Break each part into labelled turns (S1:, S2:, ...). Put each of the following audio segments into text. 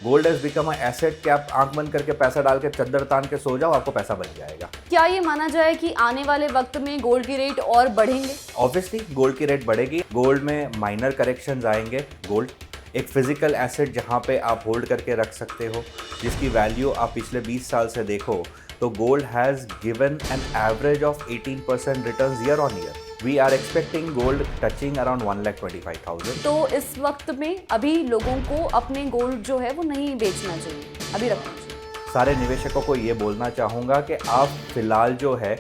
S1: Gold has become a asset कि आप आंख बंद करके पैसा डाल के चद्दर तान के सो जाओ, आपको पैसा बन जाएगा।
S2: क्या ये माना जाए कि आने वाले वक्त में गोल्ड की रेट और बढ़ेंगे?
S1: ऑब्वियसली गोल्ड की रेट बढ़ेगी, गोल्ड में माइनर करेक्शंस आएंगे। गोल्ड एक फिजिकल एसेट जहाँ पे आप होल्ड करके रख सकते हो, जिसकी वैल्यू आप पिछले 20 साल से देखो तो gold has given an average of 18% return year on year. We are expecting gold touching around 1,25,000।
S2: तो इस वक्त में अभी लोगों को अपने गोल्ड जो है वो नहीं बेचना चाहिए, अभी रखना चाहिए।
S1: सारे निवेशकों को ये बोलना चाहूँगा कि आप फिलहाल जो है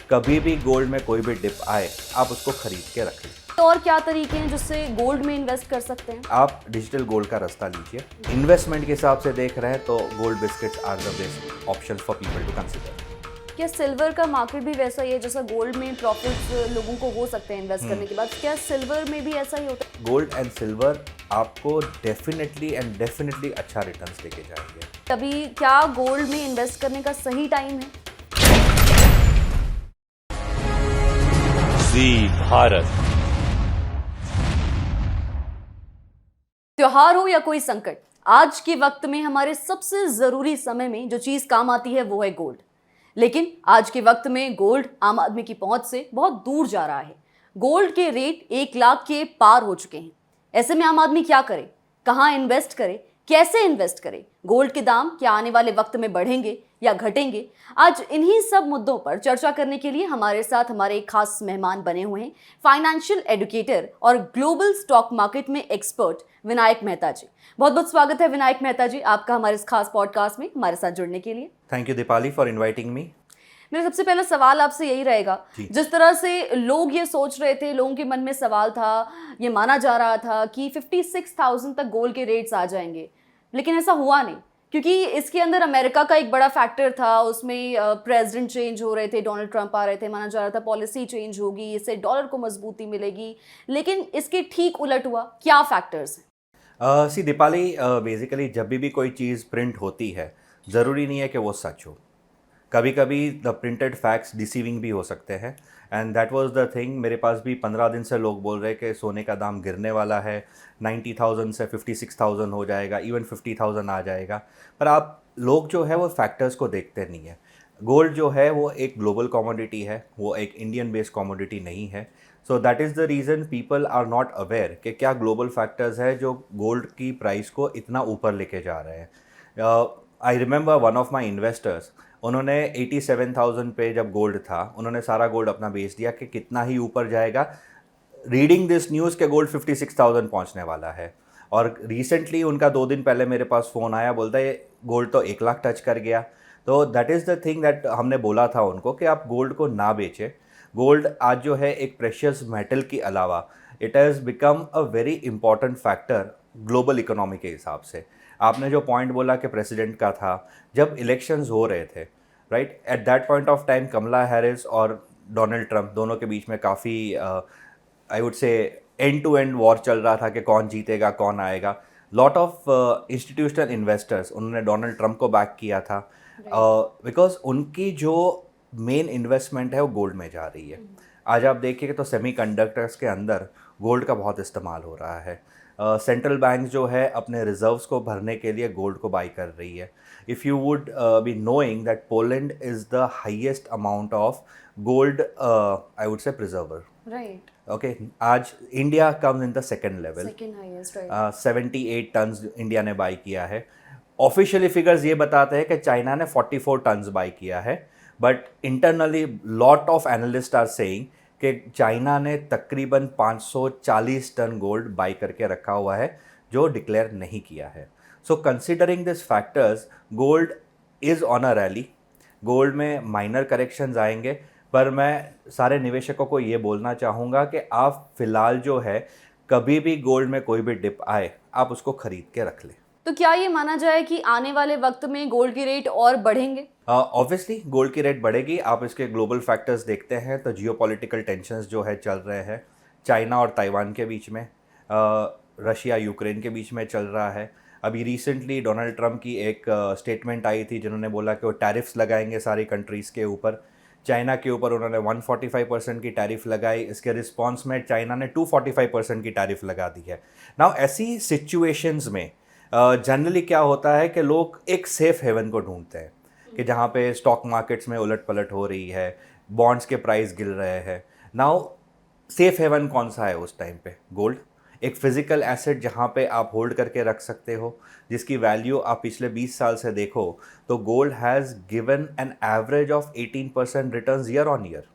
S1: कभी भी गोल्ड में कोई भी डिप आए आप उसको खरीद के रख लें।
S2: तो और क्या तरीके हैं जिससे गोल्ड में इन्वेस्ट कर सकते हैं?
S1: आप डिजिटल गोल्ड का रास्ता लीजिए। इन्वेस्टमेंट के हिसाब से देख रहे हैं तो gold biscuits are the best option for people to consider.
S2: क्या सिल्वर का मार्केट भी वैसा ही है जैसा गोल्ड में प्रॉफिट्स लोगों को हो सकते हैं इन्वेस्ट करने के बाद? क्या सिल्वर में भी ऐसा ही होता है?
S1: गोल्ड एंड सिल्वर आपको डेफिनेटली अच्छा रिटर्न्स लेके जाएंगे।
S2: तभी क्या गोल्ड में इन्वेस्ट करने का सही टाइम है?
S3: जी भारत।
S2: त्योहार हो या कोई संकट, आज के वक्त में हमारे सबसे जरूरी समय में जो चीज काम आती है वो है गोल्ड। लेकिन आज के वक्त में गोल्ड आम आदमी की पहुंच से बहुत दूर जा रहा है। गोल्ड के रेट 1 लाख के पार हो चुके हैं। ऐसे में आम आदमी क्या करे, कहाँ इन्वेस्ट करे, कैसे इन्वेस्ट करे? गोल्ड के दाम क्या आने वाले वक्त में बढ़ेंगे या घटेंगे? आज इन्हीं सब मुद्दों पर चर्चा करने के लिए हमारे साथ हमारे एक खास मेहमान बने हुए हैं, फाइनेंशियल एडुकेटर और ग्लोबल स्टॉक मार्केट में एक्सपर्ट विनायक मेहता जी। बहुत बहुत स्वागत है विनायक मेहता जी आपका हमारे इस खास पॉडकास्ट में हमारे साथ जुड़ने के लिए।
S1: Thank you Deepali for inviting me.
S2: मेरा सबसे पहला सवाल आपसे यही रहेगा, जिस तरह से लोग ये सोच रहे थे, लोगों के मन में सवाल था, ये माना जा रहा था कि 56,000 तक गोल्ड के रेट्स आ जाएंगे, लेकिन ऐसा हुआ नहीं क्योंकि इसके अंदर अमेरिका का एक बड़ा फैक्टर था। उसमें प्रेसिडेंट चेंज हो रहे थे, डोनाल्ड ट्रंप आ रहे थे, माना जा रहा था पॉलिसी चेंज होगी, इससे डॉलर को मजबूती मिलेगी, लेकिन इसके ठीक उलट हुआ। क्या फैक्टर्स हैं?
S1: सी दीपाली, बेसिकली जब भी कोई चीज़ प्रिंट होती है ज़रूरी नहीं है कि वो सच हो। कभी कभी द प्रिंटेड फैक्ट्स डिसीविंग भी हो सकते हैं, and that was the thing. मेरे पास भी 15 दिन से लोग बोल रहे हैं कि सोने का दाम गिरने वाला है, 90,000 से 56,000 हो जाएगा, इवन 50,000 आ जाएगा। पर आप लोग जो है वो फैक्टर्स को देखते नहीं है। गोल्ड जो है वो एक ग्लोबल कमोडिटी है, वो एक इंडियन बेस्ड कमोडिटी नहीं है। So that is the reason people are not aware कि क्या ग्लोबल फैक्टर्स है जो गोल्ड की प्राइस को इतना ऊपर लेके जा रहे हैं। I remember one of my investors, उन्होंने 87,000 पे जब गोल्ड था उन्होंने सारा गोल्ड अपना बेच दिया कि कितना ही ऊपर जाएगा, रीडिंग दिस न्यूज़ के गोल्ड 56,000 पहुंचने वाला है। और रिसेंटली उनका 2 दिन पहले मेरे पास फ़ोन आया, बोलता है गोल्ड तो 1 लाख टच कर गया। तो that is the thing that हमने बोला था उनको कि आप गोल्ड को ना बेचें। गोल्ड आज जो है एक प्रेशियस मेटल के अलावा it has become a very important factor global economy के हिसाब से। आपने जो पॉइंट बोला कि प्रेसिडेंट का था, जब इलेक्शंस हो रहे थे, right, at that point of time Kamala Harris और डोनाल्ड ट्रंप दोनों के बीच में काफ़ी I would say end to end war चल रहा था कि कौन जीतेगा कौन आएगा। लॉट ऑफ इंस्टीट्यूशनल इन्वेस्टर्स उन्होंने डोनाल्ड ट्रंप को बैक किया था बिकॉज उनकी जो मेन इन्वेस्टमेंट है वो गोल्ड में जा रही है। आज आप देखिए तो सेमीकंडक्टर्स के अंदर गोल्ड का बहुत इस्तेमाल हो रहा है। सेंट्रल बैंक जो है अपने रिजर्व्स को भरने के लिए गोल्ड को बाई कर रही है। If you would be knowing that Poland is the highest amount of gold I would say preserver,
S2: right.
S1: Okay. आज India comes in the second level,
S2: second highest, right.
S1: 78 tons India ने buy किया है। Officially figures ये बताते हैं कि China ने 44 turns buy किया है, but internally lot of analyst are saying कि चाइना ने तकरीबन 540 टन गोल्ड बाई करके रखा हुआ है जो डिक्लेयर नहीं किया है। So considering this factors gold is on a rally. Gold में माइनर करेक्शंस आएंगे, पर मैं सारे निवेशकों को ये बोलना चाहूँगा कि आप फिलहाल जो है कभी भी गोल्ड में कोई भी डिप आए आप उसको खरीद के रख लें।
S2: तो क्या ये माना जाए कि आने वाले वक्त में गोल्ड की रेट और बढ़ेंगे?
S1: ऑब्वियसली गोल्ड की रेट बढ़ेगी। आप इसके ग्लोबल फैक्टर्स देखते हैं तो जियोपॉलिटिकल टेंशंस जो है चल रहे हैं, चाइना और ताइवान के बीच में, रशिया यूक्रेन के बीच में चल रहा है। अभी रिसेंटली डोनाल्ड ट्रंप की एक स्टेटमेंट आई थी जिन्होंने बोला कि वो टैरिफ्स लगाएंगे सारी कंट्रीज़ के ऊपर। चाइना के ऊपर उन्होंने 145% की टैरिफ लगाई, इसके रिस्पॉन्स में चाइना ने 245% की टैरिफ लगा दी है। नाउ ऐसी सिचुएशंस में जनरली क्या होता है कि लोग एक सेफ हेवन को ढूंढते हैं कि जहाँ पे स्टॉक मार्केट्स में उलट पलट हो रही है, बॉन्ड्स के प्राइस गिर रहे हैं। नाउ सेफ हेवन कौन सा है उस टाइम पे? गोल्ड, एक फिजिकल एसेट जहाँ पे आप होल्ड करके रख सकते हो, जिसकी वैल्यू आप पिछले 20 साल से देखो तो gold has given an average of 18% returns year on year.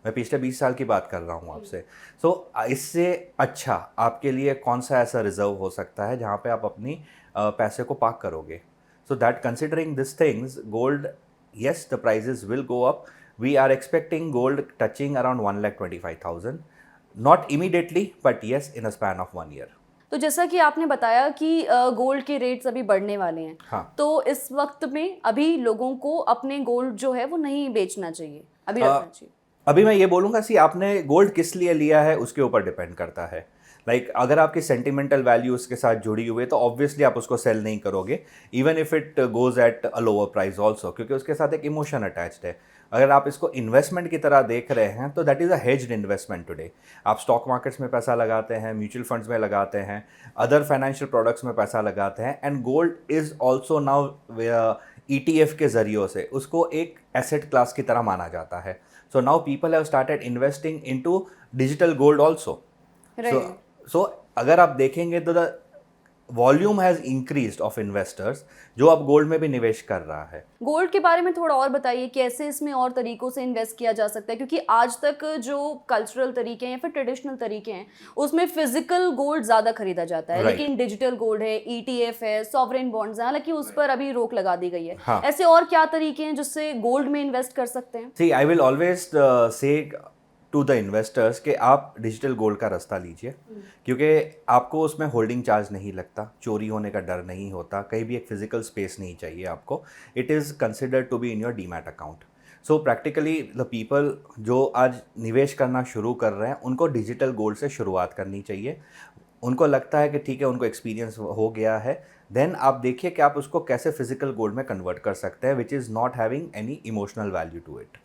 S1: मैं पिछले 20 साल की बात कर रहा हूँ आपसे। सो इससे अच्छा आपके लिए कौन सा ऐसा रिजर्व हो सकता है जहाँ पे आप अपनी पैसे को पार्क करोगे? So that considering this things, gold, yes, the prices will go up. We are expecting gold touching around 1,25,000. Not immediately, but yes, in a span of 1 year.
S2: तो जैसा कि आपने बताया कि गोल्ड के रेट्स अभी बढ़ने वाले हैं,
S1: हाँ।
S2: तो इस वक्त में अभी लोगों को अपने गोल्ड जो है वो नहीं बेचना चाहिए, अभी रखना चाहिए।
S1: अभी मैं ये बोलूँगा कि आपने गोल्ड किस लिए लिया है उसके ऊपर डिपेंड करता है। अगर आपकी सेंटिमेंटल वैल्यू उसके साथ जुड़ी हुई है तो ऑब्वियसली आप उसको सेल नहीं करोगे, even if it goes at a lower price also, क्योंकि उसके साथ एक इमोशन अटैच्ड है। अगर आप इसको इन्वेस्टमेंट की तरह देख रहे हैं तो that is a hedged investment today. आप स्टॉक मार्केट्स में पैसा लगाते हैं, म्यूचुअल फंड्स में लगाते हैं, अदर फाइनेंशियल प्रोडक्ट्स में पैसा लगाते हैं, and gold is also now ETF के ज़रिए से उसको एक एसेट क्लास की तरह माना जाता है। So now people have started investing into digital gold also. So अगर आप देखेंगे तो the volume has increased of investors जो अब गोल्ड में भी निवेश कर रहा है।
S2: गोल्ड के बारे में थोड़ा और बताइए, कैसे इसमें और तरीकों से इन्वेस्ट किया जा सकता है, क्योंकि आज तक जो कल्चरल तरीके हैं या फिर ट्रेडिशनल तरीके हैं उसमें फिजिकल गोल्ड ज़्यादा खरीदा जाता है, लेकिन डिजिटल गोल्ड है, ETF है, सॉवरेन बॉन्ड्स हैं, हालांकि उस पर अभी रोक लगा दी गई है।
S1: हाँ।
S2: ऐसे और क्या तरीके हैं जिससे गोल्ड में इन्वेस्ट कर सकते हैं?
S1: See I will always say to the investors कि आप डिजिटल गोल्ड का रास्ता लीजिए, क्योंकि आपको उसमें होल्डिंग चार्ज नहीं लगता, चोरी होने का डर नहीं होता, कहीं भी एक फिजिकल स्पेस नहीं चाहिए आपको। It is considered to be in your demat account. So practically the people जो आज निवेश करना शुरू कर रहे हैं उनको डिजिटल गोल्ड से शुरुआत करनी चाहिए। उनको लगता है कि ठीक है, उनको एक्सपीरियंस हो गया है, देन आप देखिए कि आप उसको कैसे फिजिकल गोल्ड में कन्वर्ट कर सकते हैं, which is not having any emotional value to it.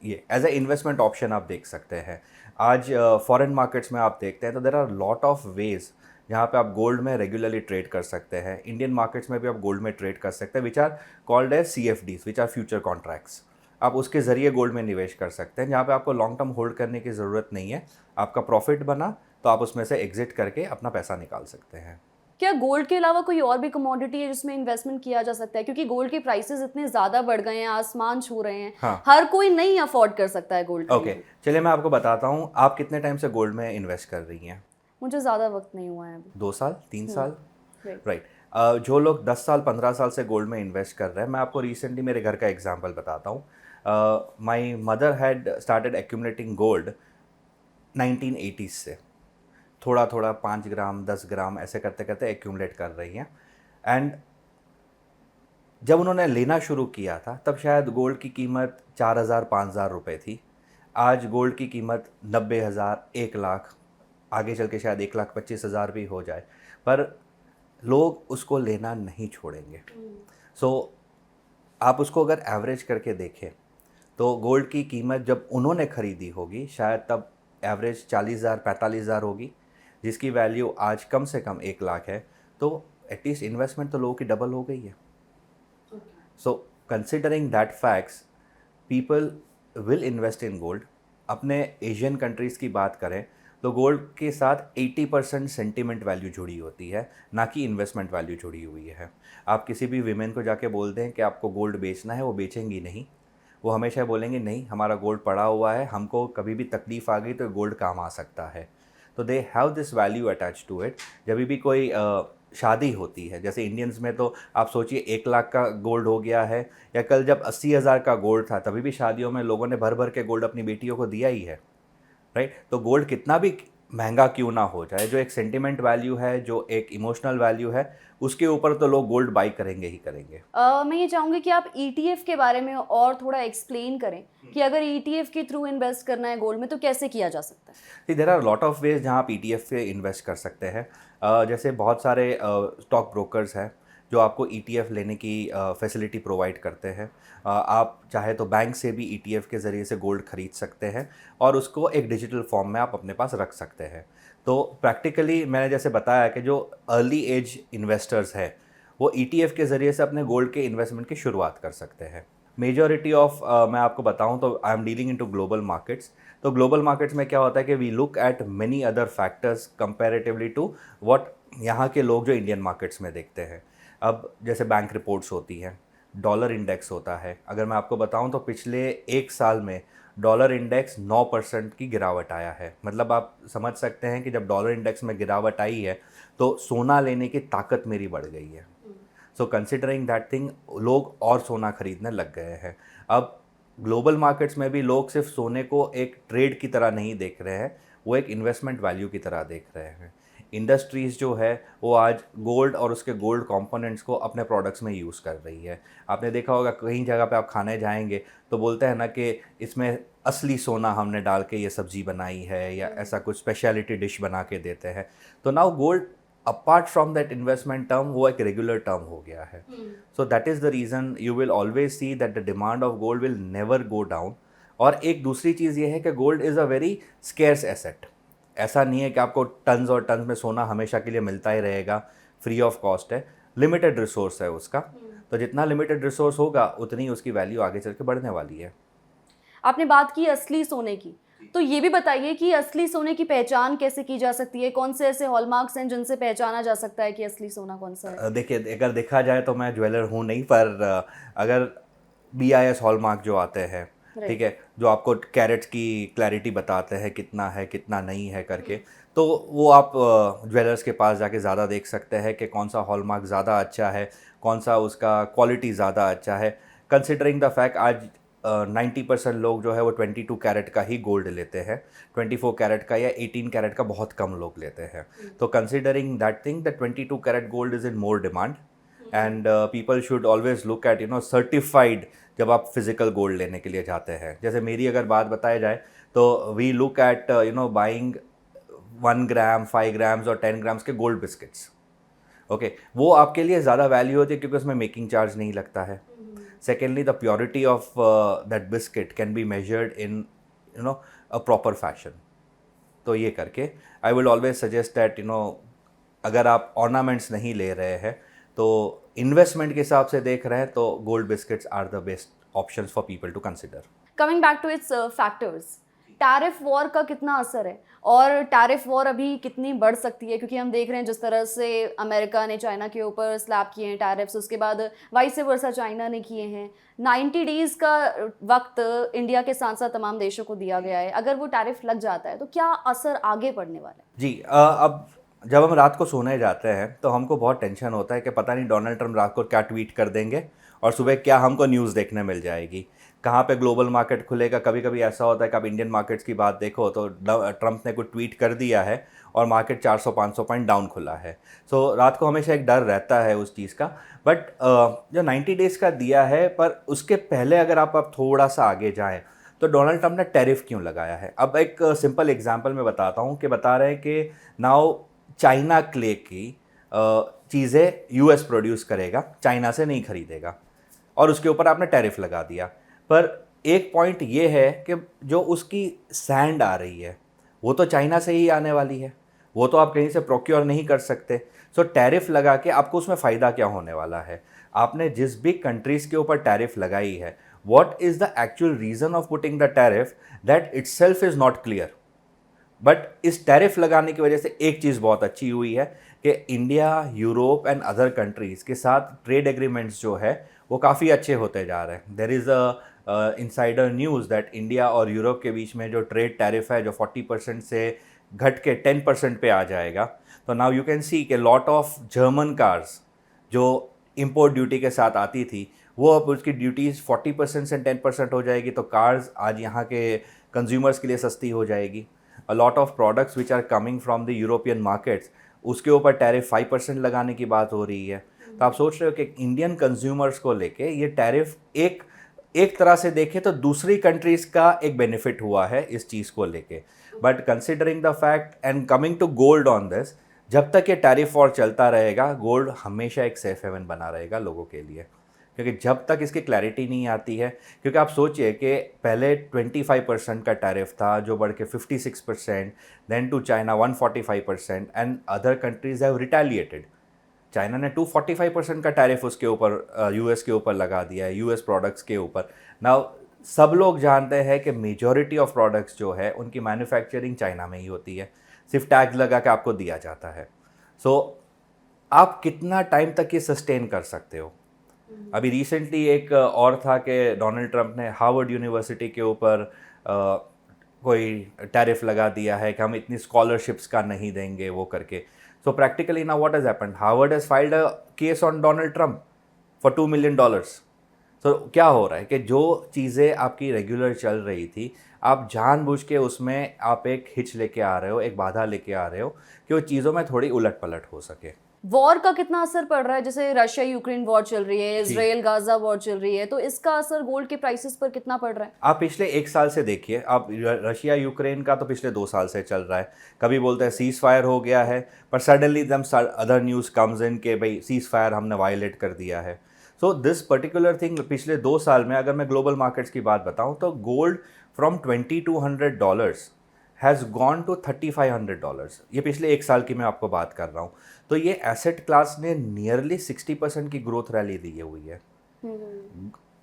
S1: ये एज ए इन्वेस्टमेंट ऑप्शन आप देख सकते हैं। आज फॉरेन मार्केट्स में आप देखते हैं तो there are lot of ways जहाँ पे आप गोल्ड में रेगुलरली ट्रेड कर सकते हैं। इंडियन मार्केट्स में भी आप गोल्ड में ट्रेड कर सकते हैं, which are called as CFDs, which are future contracts. आप उसके ज़रिए गोल्ड में निवेश कर सकते हैं, जहाँ पे आपको लॉन्ग टर्म होल्ड करने की ज़रूरत नहीं है। आपका प्रॉफिट बना तो आप उसमें से एग्जिट करके अपना पैसा निकाल सकते हैं।
S2: क्या गोल्ड के अलावा कोई और भी कमोडिटी है जिसमें इन्वेस्टमेंट किया जा सकता है, क्योंकि गोल्ड के प्राइसेस इतने ज़्यादा बढ़ गए हैं, आसमान छू रहे हैं।
S1: हाँ।
S2: हर कोई नहीं अफोर्ड कर सकता है गोल्ड।
S1: ओके, चलिए मैं आपको बताता हूँ, आप कितने टाइम से गोल्ड में इन्वेस्ट कर रही हैं?
S2: मुझे ज़्यादा वक्त नहीं हुआ है अभी।
S1: 2 साल, 3 साल?
S2: राइट।
S1: राइट। जो लोग 10 साल 15 साल से गोल्ड में इन्वेस्ट कर रहे हैं, मैं आपको रिसेंटली मेरे घर का एग्जांपल बताता हूँ। My mother had started accumulating gold 1980s से, थोड़ा थोड़ा 5 ग्राम 10 ग्राम ऐसे करते करते एक्यूमुलेट कर रही हैं। एंड जब उन्होंने लेना शुरू किया था तब शायद गोल्ड की कीमत 4,000 5,000 रुपये थी। आज गोल्ड की कीमत 90,000 1 लाख, आगे चल के शायद 1,25,000 भी हो जाए, पर लोग उसको लेना नहीं छोड़ेंगे। सो आप उसको अगर एवरेज करके देखें तो गोल्ड की कीमत जब उन्होंने ख़रीदी होगी शायद तब एवरेज 40,000 45,000 होगी, जिसकी वैल्यू आज कम से कम 1 लाख है। तो एटलीस्ट इन्वेस्टमेंट तो लोगों की डबल हो गई है। So considering that facts, people will invest in gold. अपने एशियन कंट्रीज़ की बात करें तो गोल्ड के साथ 80% सेंटिमेंट वैल्यू जुड़ी होती है, ना कि इन्वेस्टमेंट वैल्यू जुड़ी हुई है। आप किसी भी वीमेन को जाके बोल दें कि आपको गोल्ड बेचना है, वो बेचेंगी नहीं। वो हमेशा बोलेंगे नहीं, हमारा गोल्ड पड़ा हुआ है, हमको कभी भी तकलीफ़ आ गई तो गोल्ड काम आ सकता है। तो they have this value attach to it. जब भी कोई शादी होती है, जैसे इंडियंस में तो आप सोचिए 1 लाख का गोल्ड हो गया है, या कल जब 80,000 का गोल्ड था तभी भी शादियों में लोगों ने भर भर के गोल्ड अपनी बेटियों को दिया ही है। राइट। तो गोल्ड कितना भी महंगा क्यों ना हो जाए, जो एक सेंटिमेंट वैल्यू है, जो एक इमोशनल वैल्यू है, उसके ऊपर तो लोग गोल्ड बाई करेंगे ही करेंगे।
S2: मैं ये चाहूँगी कि आप ETF के बारे में और थोड़ा एक्सप्लेन करें कि अगर ETF के थ्रू इन्वेस्ट करना है गोल्ड में तो कैसे किया जा सकता है।
S1: There are lot of ways जहाँ आप ETF से इन्वेस्ट कर सकते हैं। जैसे बहुत सारे स्टॉक ब्रोकर्स हैं जो आपको ETF लेने की फैसिलिटी प्रोवाइड करते हैं। आप चाहे तो बैंक से भी ETF के ज़रिए से गोल्ड खरीद सकते हैं और उसको एक डिजिटल फॉर्म में आप अपने पास रख सकते हैं। तो प्रैक्टिकली मैंने जैसे बताया कि जो अर्ली एज इन्वेस्टर्स हैं वो ETF के ज़रिए से अपने गोल्ड के इन्वेस्टमेंट की शुरुआत कर सकते हैं। मेजॉरिटी ऑफ मैं आपको बताऊं तो I am dealing into global markets. तो ग्लोबल मार्केट्स में क्या होता है कि we look at many other factors comparatively to what यहाँ के लोग जो इंडियन मार्केट्स में देखते हैं। अब जैसे बैंक रिपोर्ट्स होती हैं, डॉलर इंडेक्स होता है। अगर मैं आपको बताऊं तो पिछले एक साल में डॉलर इंडेक्स 9% की गिरावट आया है। मतलब आप समझ सकते हैं कि जब डॉलर इंडेक्स में गिरावट आई है तो सोना लेने की ताकत मेरी बढ़ गई है। सो कंसिडरिंग दैट थिंग लोग और सोना खरीदने लग गए हैं। अब ग्लोबल मार्केट्स में भी लोग सिर्फ सोने को एक ट्रेड की तरह नहीं देख रहे हैं, वो एक इन्वेस्टमेंट वैल्यू की तरह देख रहे हैं। इंडस्ट्रीज़ जो है वो आज गोल्ड और उसके गोल्ड कंपोनेंट्स को अपने प्रोडक्ट्स में यूज़ कर रही है। आपने देखा होगा कहीं जगह पे आप खाने जाएंगे तो बोलते हैं ना कि इसमें असली सोना हमने डाल के ये सब्ज़ी बनाई है, या ऐसा कुछ स्पेशलिटी डिश बना के देते हैं। तो now gold apart from that investment term वो एक रेगुलर टर्म हो गया है। So that is the reason you will always see that the demand of gold will never go down. और एक दूसरी चीज़ ये है कि gold is a very scarce asset. ऐसा नहीं है कि आपको टन्स और टन्स में सोना हमेशा के लिए मिलता ही रहेगा, फ्री ऑफ कॉस्ट है। लिमिटेड रिसोर्स है उसका। तो जितना लिमिटेड रिसोर्स होगा उतनी उसकी वैल्यू आगे चल के बढ़ने वाली है।
S2: आपने बात की असली सोने की, तो ये भी बताइए कि असली सोने की पहचान कैसे की जा सकती है? कौन से ऐसे हॉलमार्क्स हैं जिनसे पहचाना जा सकता है कि असली सोना कौन सा है?
S1: देखिए, अगर देखा जाए तो मैं ज्वेलर हूँ नहीं, पर अगर BIS हॉलमार्क जो आते हैं, ठीक है, जो आपको कैरेट्स की क्लैरिटी बताते हैं कितना है कितना नहीं है करके, तो वो आप ज्वेलर्स के पास जाके ज़्यादा देख सकते हैं कि कौन सा हॉलमार्क ज़्यादा अच्छा है, कौन सा उसका क्वालिटी ज़्यादा अच्छा है। कंसिडरिंग द फैक्ट आज 90% लोग जो है वो 22 कैरेट का ही गोल्ड लेते हैं, 24 कैरेट का या 18 कैरेट का बहुत कम लोग लेते हैं। तो considering that thing that 22 carat gold is in more demand and people should always look at certified जब आप फिजिकल गोल्ड लेने के लिए जाते हैं। जैसे मेरी अगर बात बताया जाए तो we look at buying 1 gram 5 grams और 10 ग्राम्स के गोल्ड बिस्किट्स। ओके, वो आपके लिए ज़्यादा वैल्यू होती है क्योंकि उसमें मेकिंग चार्ज नहीं लगता है। Secondly, the purity of that biscuit can be measured in a proper fashion. तो ये करके I will always suggest that अगर आप ornaments नहीं ले रहे हैं तो investment के हिसाब से देख रहे हैं तो gold biscuits are the best options for people to consider.
S2: Coming back to its factors, tariff war का कितना असर है और टैरिफ वॉर अभी कितनी बढ़ सकती है? क्योंकि हम देख रहे हैं जिस तरह से अमेरिका ने चाइना के ऊपर स्लैब किए हैं टैरिफ्स, उसके बाद वाइस वर्सा चाइना ने किए हैं। 90 डेज़ का वक्त इंडिया के साथ साथ तमाम देशों को दिया गया है। अगर वो टैरिफ लग जाता है तो क्या असर आगे पड़ने वाला है?
S1: जी, अब जब हम रात को सोने जाते हैं तो हमको बहुत टेंशन होता है कि पता नहीं डोनाल्ड ट्रम्प रात को क्या ट्वीट कर देंगे और सुबह क्या हमको न्यूज़ देखने मिल जाएगी, कहाँ पे ग्लोबल मार्केट खुलेगा। कभी कभी ऐसा होता है कि आप इंडियन मार्केट्स की बात देखो तो ट्रम्प ने कुछ ट्वीट कर दिया है और मार्केट 400-500 पॉइंट डाउन खुला है। सो रात को हमेशा एक डर रहता है उस चीज़ का। बट जो 90 डेज़ का दिया है, पर उसके पहले अगर आप थोड़ा सा आगे जाएँ तो डोनाल्ड ट्रम्प ने टैरिफ क्यों लगाया है। अब एक सिंपल एग्जांपल मैं बताता हूँ कि बता रहे हैं कि नाउ चाइना क्ले की चीज़ें US प्रोड्यूस करेगा, चाइना से नहीं खरीदेगा, और उसके ऊपर आपने टैरिफ लगा दिया। पर एक पॉइंट ये है कि जो उसकी सैंड आ रही है वो तो चाइना से ही आने वाली है, वो तो आप कहीं से प्रोक्योर नहीं कर सकते। सो टैरिफ लगा के आपको उसमें फ़ायदा क्या होने वाला है? आपने जिस भी कंट्रीज़ के ऊपर टैरिफ लगाई है, what is the actual reason of putting the tariff, that itself is not clear. But इस टैरिफ लगाने की वजह से एक चीज़ बहुत अच्छी हुई है कि India, Europe and other countries के साथ ट्रेड एग्रीमेंट्स जो है वो काफ़ी अच्छे होते जा रहे हैं। There is a insider news that India और यूरोप के बीच में जो ट्रेड टैरिफ है जो 40% से घट के 10% पे आ जाएगा। तो नाउ यू कैन सी कि लॉट ऑफ जर्मन कार्स जो इम्पोर्ट ड्यूटी के साथ आती थी वो अब उसकी ड्यूटीज़ 40% से 10% हो जाएगी। तो कार्स आज यहाँ के कंज्यूमर्स के लिए सस्ती हो जाएगी। A lot of products which are coming from the European markets, उसके ऊपर टैरिफ 5% लगाने की बात हो रही है। तो आप सोच रहे हो कि इंडियन कंज्यूमर्स को लेके ये टैरिफ एक तरह से देखें तो दूसरी कंट्रीज़ का एक बेनिफिट हुआ है इस चीज़ को लेके। But considering the fact and coming to gold on this, जब तक ये टैरिफ वॉर चलता रहेगा, गोल्ड हमेशा एक सेफ हेवन बना रहेगा लोगों के लिए, क्योंकि जब तक इसकी क्लैरिटी नहीं आती है। क्योंकि आप सोचिए कि पहले 25% का टैरिफ था, जो बढ़ के 56%, then to China 145%, and other countries have retaliated. China ने 245% का टैरिफ उसके ऊपर यूएस के ऊपर लगा दिया है, यूएस प्रोडक्ट्स के ऊपर। नाउ सब लोग जानते हैं कि मेजॉरिटी ऑफ प्रोडक्ट्स जो है उनकी मैन्युफैक्चरिंग चाइना में ही होती है, सिर्फ टैग लगा के आपको दिया जाता है। सो आप कितना टाइम तक ये सस्टेन कर सकते हो? अभी रिसेंटली एक और था कि डोनाल्ड ट्रंप ने हार्वर्ड यूनिवर्सिटी के ऊपर कोई टैरिफ लगा दिया है कि हम इतनी स्कॉलरशिप्स का नहीं देंगे, वो करके। So practically now what has happened, Harvard has filed a case on Donald Trump for $2 million। सो क्या हो रहा है कि जो चीज़ें आपकी रेगुलर चल रही थी, आप जानबूझ के उसमें आप एक हिच लेके आ रहे हो, एक बाधा लेके आ रहे हो कि वो चीज़ों में थोड़ी उलट पलट हो सके।
S2: वॉर का कितना असर पड़ रहा है? जैसे रशिया यूक्रेन वॉर चल रही है,
S1: जी।
S2: इसराइल गाजा वॉर चल रही है, तो इसका असर गोल्ड के प्राइसेस पर कितना पड़ रहा है?
S1: आप पिछले 1 साल से देखिए, आप रशिया यूक्रेन का तो पिछले 2 साल से चल रहा है। कभी बोलते हैं सीज़ फायर हो गया है, पर सडनली दम अदर न्यूज़ कम्स इन के भाई सीज़ फायर हमने वायलेट कर दिया है। सो दिस पर्टिकुलर थिंग पिछले 2 साल में, अगर मैं ग्लोबल मार्केट्स की बात बताऊं, तो gold from $2200 has gone to $3500। ये पिछले 1 साल की मैं आपको बात कर रहा हूँ। तो ये एसेट क्लास ने नियरली 60% की ग्रोथ रैली दी हुई है।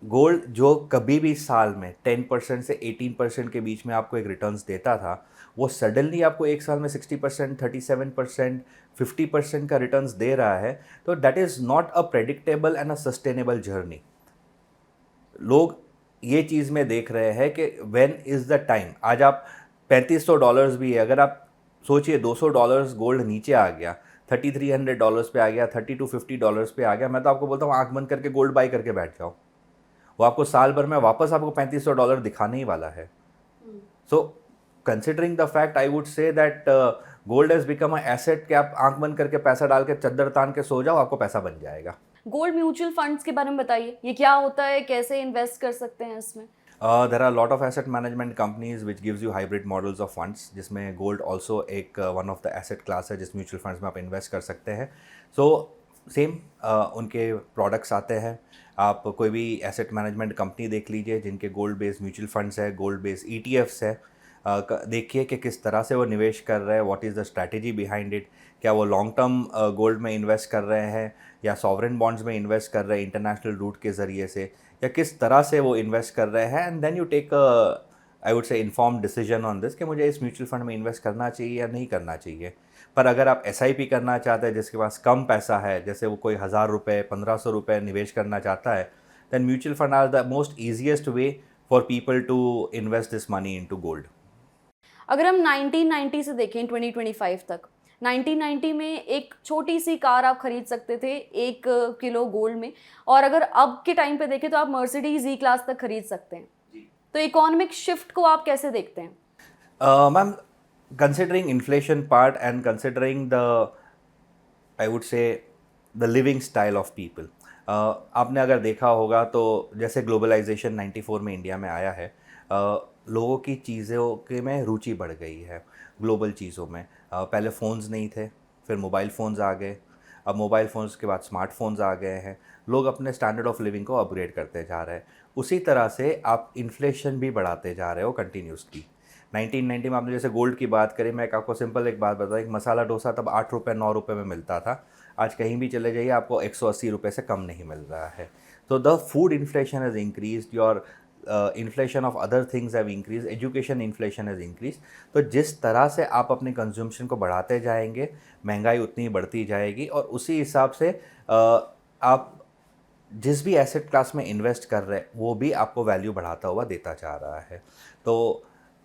S1: गोल्ड जो कभी भी साल में 10% से 18% के बीच में आपको एक रिटर्न्स देता था, वो सडनली आपको 1 साल में 60%, 37%, 50% का रिटर्न्स दे रहा है। तो that is not a predictable and a sustainable journey. लोग ये चीज़ में देख रहे हैं कि व्हेन इज़ द टाइम। आज आप $3500 भी है, अगर आप सोचिए $200 गोल्ड नीचे आ गया, $3300 पे आ गया, $30 to $50 पे आ गया, मैं तो आपको बोलता हूँ आंख बंद करके गोल्ड बाई करके बैठ जाओ। वो आपको साल भर में वापस आपको $3500 दिखाने ही वाला है। So considering the fact, I would say that gold has become a asset कि आप आंख बंद करके पैसा डाल के चद्दर तान के सो जाओ, आपको पैसा बन जाएगा।
S2: गोल्ड म्यूचुअल फंड्स के बारे में बताइए, ये क्या होता है, कैसे इन्वेस्ट कर सकते हैं इसमें?
S1: There are a lot of asset management companies which gives you hybrid models of funds, जिसमें गोल्ड ऑल्सो एक one of the asset class है जिस म्यूचुअल फंड्स में आप इन्वेस्ट कर सकते हैं। सो सेम उनके प्रोडक्ट्स आते हैं। आप कोई भी एसेट मैनेजमेंट कंपनी देख लीजिए जिनके गोल्ड बेस्ड म्यूचुअल फंड्स है, गोल्ड बेस्ड ETFs है। देखिए कि किस तरह से वो निवेश कर रहे हैं, what is the strategy behind it. क्या वो लॉन्ग टर्म गोल्ड में इन्वेस्ट कर रहे हैं, या सॉवरेन बॉन्ड्स में इन्वेस्ट कर रहे हैं इंटरनेशनल रूट के ज़रिए से, या किस तरह से वो इन्वेस्ट कर रहे हैं। And then you take I would say informed decision on this कि मुझे इस म्यूचुअल फंड में इन्वेस्ट करना चाहिए या नहीं करना चाहिए। पर अगर आप SIP करना चाहते हैं जिसके पास कम पैसा है, जैसे वो कोई ₹1000, ₹1500 निवेश करना चाहता है, then mutual fund are the most easiest way for people to invest this money into gold.
S2: अगर हम 1990 से देखें 2025 तक, 1990 में एक छोटी सी कार आप खरीद सकते थे 1 किलो गोल्ड में, और अगर अब के टाइम पे देखें तो आप मर्सिडीज E-क्लास तक खरीद सकते हैं। तो इकोनॉमिक शिफ्ट को आप कैसे देखते हैं?
S1: Ma'am, considering inflation part and considering the, I would say, the living style of people, आपने अगर देखा होगा तो जैसे ग्लोबलाइजेशन 94 में इंडिया में आया है, लोगों की चीज़ों के में रुचि बढ़ गई है ग्लोबल चीज़ों में। पहले फ़ोन्स नहीं थे, फिर मोबाइल फ़ोन्स आ गए, अब मोबाइल फ़ोन्स के बाद स्मार्टफोन्स आ गए हैं। लोग अपने स्टैंडर्ड ऑफ लिविंग को अपग्रेड करते जा रहे हैं। उसी तरह से आप इन्फ्लेशन भी बढ़ाते जा रहे हो कंटिन्यूसली। 1990 में आपने जैसे गोल्ड की बात करी, मैं आपको सिंपल एक बात बताऊँ, एक मसाला डोसा तब ₹8 ₹9 में मिलता था। आज कहीं भी चले जाइए आपको ₹180 से कम नहीं मिल रहा है। तो the food inflation has increased, your inflation of other things have increase, education inflation has increase. तो जिस तरह से आप अपने कंज्यूमशन को बढ़ाते जाएंगे, महंगाई उतनी बढ़ती जाएगी, और उसी हिसाब से आप जिस भी एसेट क्लास में इन्वेस्ट कर रहे हैं वो भी आपको वैल्यू बढ़ाता हुआ देता जा रहा है। तो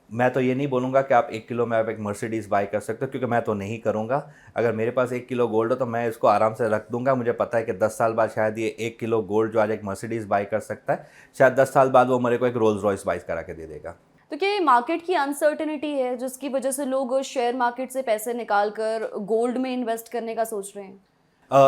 S1: मैं तो ये नहीं बोलूँगा कि आप 1 किलो में आप एक मर्सिडीज़ बाई कर सकते हो, क्योंकि मैं तो नहीं करूँगा। अगर मेरे पास 1 किलो गोल्ड हो तो मैं इसको आराम से रख दूँगा। मुझे पता है कि 10 साल बाद शायद ये 1 किलो गोल्ड जो आज एक मर्सिडीज़ बाई कर सकता है, शायद 10 साल बाद वो मेरे को एक रोल्स रॉयस बाई करा के दे देगा।
S2: तो क्या ये मार्केट की अनसर्टेनिटी है जिसकी वजह से लोग शेयर मार्केट से पैसे निकाल कर गोल्ड में इन्वेस्ट करने का सोच रहे हैं?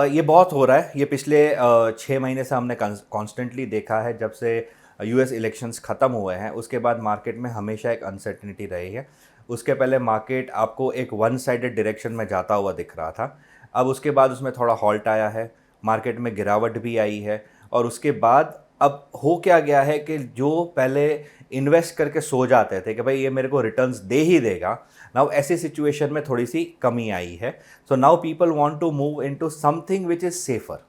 S1: ये बहुत हो रहा है। ये पिछले 6 महीने से हमने कॉन्स्टेंटली देखा है। जब से US इलेक्शंस ख़त्म हुए हैं उसके बाद मार्केट में हमेशा एक अनसर्टेनिटी रही है। उसके पहले मार्केट आपको एक वन साइडेड डायरेक्शन में जाता हुआ दिख रहा था। अब उसके बाद उसमें थोड़ा हॉल्ट आया है, मार्केट में गिरावट भी आई है, और उसके बाद अब हो क्या गया है कि जो पहले इन्वेस्ट करके सो जाते थे कि भाई ये मेरे को रिटर्न्स दे ही देगा, नाउ ऐसी सिचुएशन में थोड़ी सी कमी आई है। So now people want to move into something which is safer.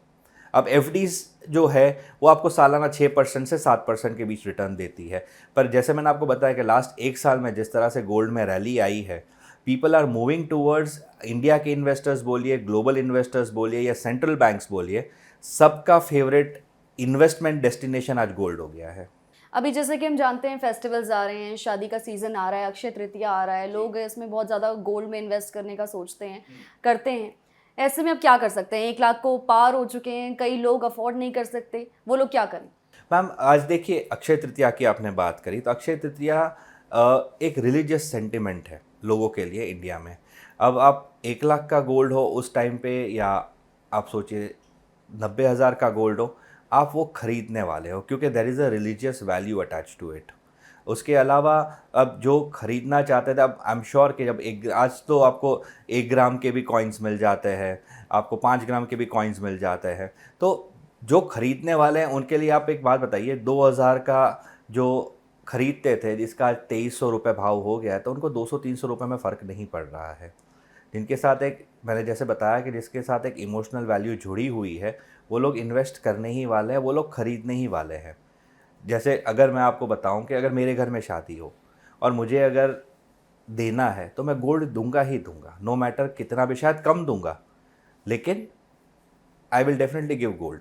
S1: अब एफडीज़ जो है वो आपको सालाना 6% से 7% के बीच रिटर्न देती है, पर जैसे मैंने आपको बताया कि लास्ट एक साल में जिस तरह से गोल्ड में रैली आई है, people are moving towards, India के इन्वेस्टर्स बोलिए, ग्लोबल इन्वेस्टर्स बोलिए या सेंट्रल बैंक्स बोलिए, सबका फेवरेट इन्वेस्टमेंट डेस्टिनेशन आज गोल्ड हो गया है।
S2: अभी जैसे कि हम जानते हैं फेस्टिवल्स आ रहे हैं, शादी का सीज़न आ रहा है, अक्षय तृतीया आ रहा है, लोग इसमें बहुत ज़्यादा गोल्ड में इन्वेस्ट करने का सोचते हैं, करते हैं। ऐसे में अब क्या कर सकते हैं? 1 लाख को पार हो चुके हैं, कई लोग अफोर्ड नहीं कर सकते, वो लोग क्या करें?
S1: मैम आज देखिए, अक्षय तृतीया की आपने बात करी, तो अक्षय तृतीया एक रिलीजियस सेंटिमेंट है लोगों के लिए इंडिया में। अब आप 1 लाख का गोल्ड हो उस टाइम पे, या आप सोचिए 90,000 का गोल्ड हो, आप वो खरीदने वाले हो क्योंकि there is a religious value attach to it. उसके अलावा अब जो खरीदना चाहते थे, अब आई एम श्योर कि जब एक आज तो आपको 1 ग्राम के भी कॉइन्स मिल जाते हैं, आपको 5 ग्राम के भी कॉइन्स मिल जाते हैं, तो जो खरीदने वाले हैं उनके लिए आप एक बात बताइए, 2,000 का जो खरीदते थे जिसका आज 2,300 रुपये भाव हो गया है, तो उनको 200-300 रुपये में फ़र्क नहीं पड़ रहा है। जिनके साथ एक, मैंने जैसे बताया कि जिसके साथ एक इमोशनल वैल्यू जुड़ी हुई है, वो लोग इन्वेस्ट करने ही वाले हैं, वो लोग खरीदने ही वाले हैं। जैसे अगर मैं आपको बताऊं कि अगर मेरे घर में शादी हो और मुझे अगर देना है तो मैं गोल्ड दूंगा ही दूंगा, नो मैटर कितना भी, शायद कम दूंगा, लेकिन I will definitely give gold.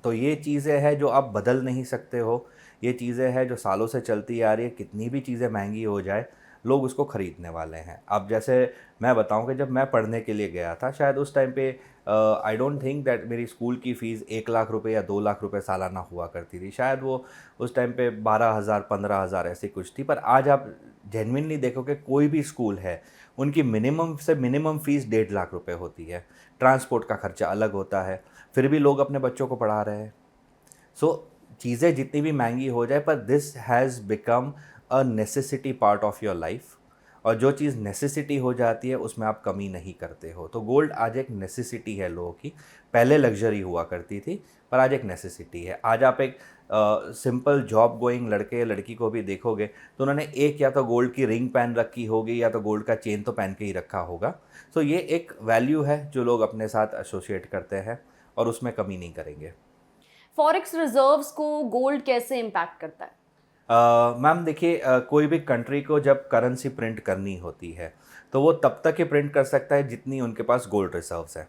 S1: तो ये चीज़ें हैं जो आप बदल नहीं सकते हो, ये चीज़ें हैं जो सालों से चलती आ रही है। कितनी भी चीज़ें महंगी हो जाए, लोग उसको ख़रीदने वाले हैं। अब जैसे मैं बताऊं कि जब मैं पढ़ने के लिए गया था, शायद उस टाइम पे आई डोंट थिंक दैट मेरी स्कूल की फ़ीस 1 लाख रुपए या 2 लाख रुपए सालाना हुआ करती थी। शायद वो उस टाइम पे 12,000 15,000 ऐसी कुछ थी। पर आज आप जेन्युइनली देखो कि कोई भी स्कूल है, उनकी मिनिमम से मिनिमम फ़ीस 1.5 लाख रुपए होती है। ट्रांसपोर्ट का खर्चा अलग होता है, फिर भी लोग अपने बच्चों को पढ़ा रहे हैं। सो चीज़ें जितनी भी महंगी हो जाए, पर this has become a necessity part of your life, और जो चीज़ नेसेसिटी हो जाती है उसमें आप कमी नहीं करते हो। तो गोल्ड आज एक नेसेसिटी है लोगों की। पहले लग्जरी हुआ करती थी, पर आज एक नेसेसिटी है। आज आप एक सिंपल जॉब गोइंग लड़के लड़की को भी देखोगे तो उन्होंने एक या तो गोल्ड की रिंग पहन रखी होगी या तो गोल्ड का चेन तो पहन के ही रखा होगा। सो ये एक वैल्यू है जो लोग अपने साथ एसोसिएट करते हैं और उसमें कमी नहीं करेंगे।
S2: फॉरेक्स रिजर्व्स को गोल्ड कैसे इम्पैक्ट करता है?
S1: मैम देखिए, कोई भी कंट्री को जब करेंसी प्रिंट करनी होती है तो वो तब तक ही प्रिंट कर सकता है जितनी उनके पास गोल्ड रिजर्व्स है,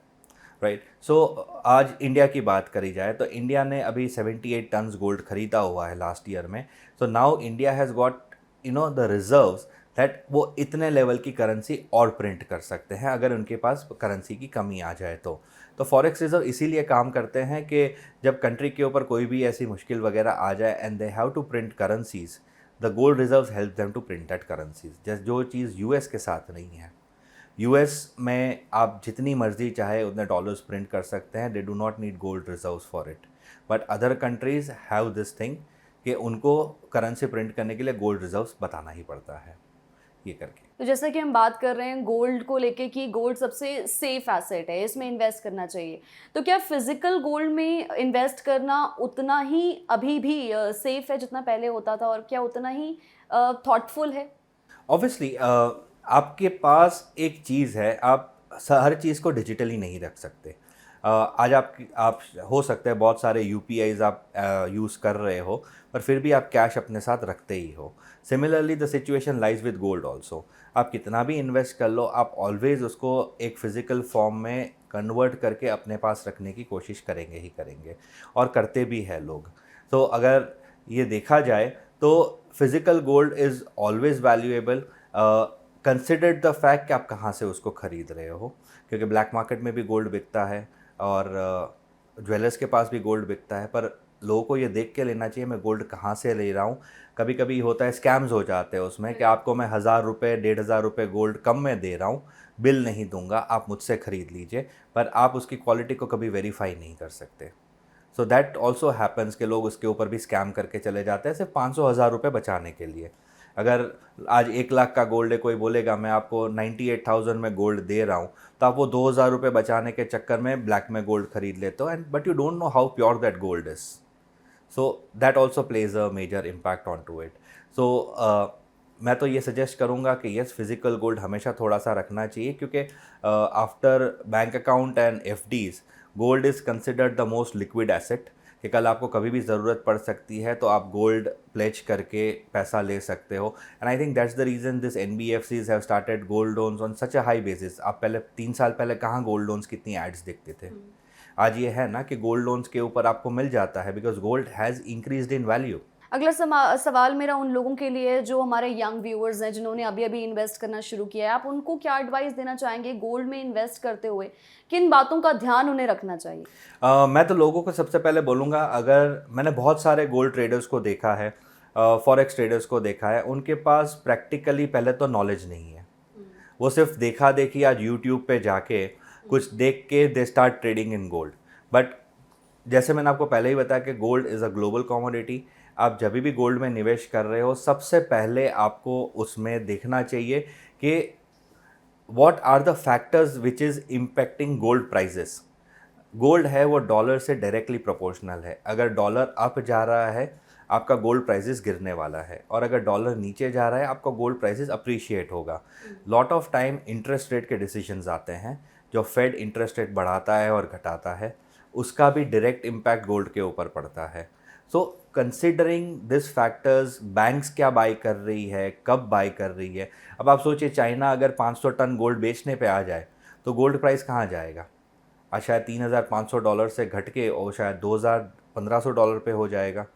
S1: राइट। सो आज इंडिया की बात करी जाए तो इंडिया ने अभी 78 टन्स गोल्ड खरीदा हुआ है लास्ट ईयर में। So now India has got the reserves that वो इतने लेवल की करेंसी और प्रिंट कर सकते हैं अगर उनके पास करेंसी की कमी आ जाए तो फॉरेक्स रिजर्व इसीलिए काम करते हैं कि जब कंट्री के ऊपर कोई भी ऐसी मुश्किल वगैरह आ जाए and they have to print currencies, the gold reserves help them to print that currencies. जैसे जो चीज़ यूएस के साथ नहीं है, यूएस में आप जितनी मर्जी चाहे उतने डॉलर्स प्रिंट कर सकते हैं, they do not need gold reserves for it. But other countries have this thing कि उनको करेंसी प्रिंट करने के लिए गोल्ड रिजर्व्स बताना ही पड़ता है ये करके।
S2: तो जैसा कि हम बात कर रहे हैं गोल्ड को लेके कि गोल्ड सबसे सेफ एसेट है, इसमें इन्वेस्ट करना चाहिए, तो क्या फिजिकल गोल्ड में इन्वेस्ट करना उतना ही अभी भी सेफ है जितना पहले होता था, और क्या उतना ही थॉटफुल है?
S1: ऑब्वियसली आपके पास एक चीज़ है, आप हर चीज़ को डिजिटली नहीं रख सकते। आज आप हो सकता है बहुत सारे यूपीआईज आप यूज़ कर रहे हो, पर फिर भी आप कैश अपने साथ रखते ही हो। Similarly the situation lies with gold also. आप कितना भी इन्वेस्ट कर लो, आप ऑलवेज़ उसको एक फ़िज़िकल फॉर्म में कन्वर्ट करके अपने पास रखने की कोशिश करेंगे ही करेंगे, और करते भी हैं लोग। तो अगर ये देखा जाए तो physical gold is always valuable, considered the fact कि आप कहाँ से उसको ख़रीद रहे हो, क्योंकि ब्लैक मार्केट में भी गोल्ड बिकता है और ज्वेलर्स के पास भी गोल्ड बिकता है। पर लोगों को ये देख के लेना चाहिए मैं गोल्ड कहाँ से ले रहा हूँ। कभी कभी होता है, स्कैम्स हो जाते हैं उसमें कि आपको मैं 1,000 रुपये 1,500 रुपये गोल्ड कम में दे रहा हूँ, बिल नहीं दूंगा, आप मुझसे ख़रीद लीजिए, पर आप उसकी क्वालिटी को कभी वेरीफाई नहीं कर सकते। सो दैट ऑल्सो हैपन्स कि लोग उसके ऊपर भी स्कैम करके चले जाते हैं सिर्फ 500-1,000 रुपये बचाने के लिए। अगर आज 1 लाख का गोल्ड है, कोई बोलेगा मैं आपको 98,000 में गोल्ड दे रहा हूँ, तो आप वो 2,000 रुपये बचाने के चक्कर में ब्लैक में गोल्ड खरीद लेते हो, and but you don't know how pure that gold is. So that also plays a major impact on to it. So मैं तो ये सजेस्ट करूँगा कि यस, फिजिकल गोल्ड हमेशा थोड़ा सा रखना चाहिए, क्योंकि after bank account and FDs, gold is considered the most liquid asset, कि कल आपको कभी भी ज़रूरत पड़ सकती है तो आप गोल्ड प्लेज करके पैसा ले सकते हो. And I think that's the reason this NBFCs have started gold loans on such a high basis. आप पहले 3 साल पहले कहाँ गोल्ड लोन्स कितनी एड्स दिखते थे. आज ये है ना कि गोल्ड लोन्स के ऊपर आपको मिल जाता है, because gold has increased in value.
S2: अगला सवाल मेरा उन लोगों के लिए है जो हमारे यंग व्यूअर्स हैं, जिन्होंने अभी अभी इन्वेस्ट करना शुरू किया है. आप उनको क्या एडवाइस देना चाहेंगे गोल्ड में इन्वेस्ट करते हुए? किन बातों का ध्यान उन्हें रखना चाहिए?
S1: मैं तो लोगों को सबसे पहले बोलूँगा, अगर मैंने बहुत सारे गोल्ड ट्रेडर्स को देखा है, फॉरेक्स ट्रेडर्स को देखा है, उनके पास प्रैक्टिकली पहले तो नॉलेज नहीं है. वो सिर्फ देखा देखी आज यूट्यूब पे जाके कुछ देख के they start trading in gold. But जैसे मैंने आपको पहले ही बताया कि gold is a global commodity. आप जब भी गोल्ड में निवेश कर रहे हो, सबसे पहले आपको उसमें देखना चाहिए कि what are the factors which is impacting gold prices. Gold है वो डॉलर से डायरेक्टली प्रोपोर्शनल है. अगर डॉलर अप जा रहा है, आपका गोल्ड प्राइजेस गिरने वाला है, और अगर डॉलर नीचे जा रहा है, आपका गोल्ड प्राइजेस अप्रिशिएट होगा. Lot of time interest rate के डिसीजंस आते हैं, जो फेड इंटरेस्ट रेट बढ़ाता है और घटाता है, उसका भी डायरेक्ट इम्पैक्ट गोल्ड के ऊपर पड़ता है. So considering this factors, banks क्या बाई कर रही है, कब बाई कर रही है. अब आप सोचिए, चाइना अगर 500 टन गोल्ड बेचने पे आ जाए तो गोल्ड प्राइस कहाँ जाएगा. आज शायद $3,500 से घट के और शायद $2,100-1,500 पे हो जाएगा.